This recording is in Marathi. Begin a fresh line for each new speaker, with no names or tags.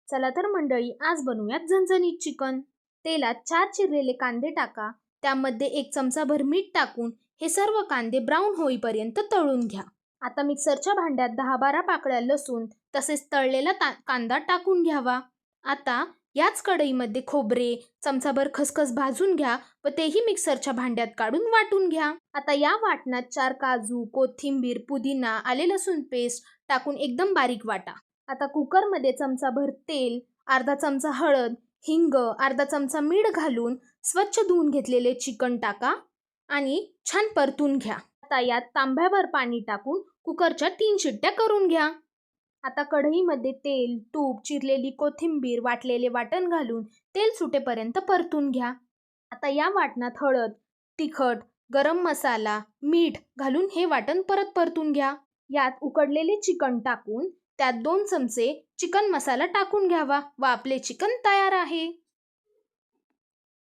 चला तर मंडळी, आज बनवूयात झणझणीत चिकन. तेलात 4 चिरलेले कांदे टाका. त्यामध्ये 1 चमचाभर मीठ टाकून हे सर्व कांदे ब्राऊन होईपर्यंत तळून घ्या. आता मिक्सरच्या भांड्यात 10-12 पाकळ्या लसूण तसेच तळलेला कांदा टाकून घ्यावा. आता याच कढईमध्ये खोबरे, चमचाभर खसखस भाजून घ्या व तेही मिक्सरच्या भांड्यात काढून वाटून घ्या. आता या वाटणात 4 काजू, कोथिंबीर, पुदिना, आले लसूण पेस्ट टाकून एकदम बारीक वाटा. आता कुकरमध्ये चमचाभर तेल, अर्धा चमचा हळद, हिंग, अर्धा चमचा मीठ घालून स्वच्छ धुवून घेतलेले चिकन टाका आणि छान परतून घ्या. आता यात तांब्याभर पाणी टाकून कुकरच्या 3 शिट्ट्या करून घ्या. आता कढईमध्ये तेल, तूप, चिरलेली कोथिंबीर, वाटलेले वाटण घालून तेल सुटेपर्यंत परतून घ्या. आता या वाटणात हळद, तिखट, गरम मसाला, मीठ घालून हे वाटण परत परतून घ्या. यात उकडलेले चिकन टाकून त्यात 2 चमचे चिकन मसाला टाकून घ्यावा व आपले चिकन तयार आहे.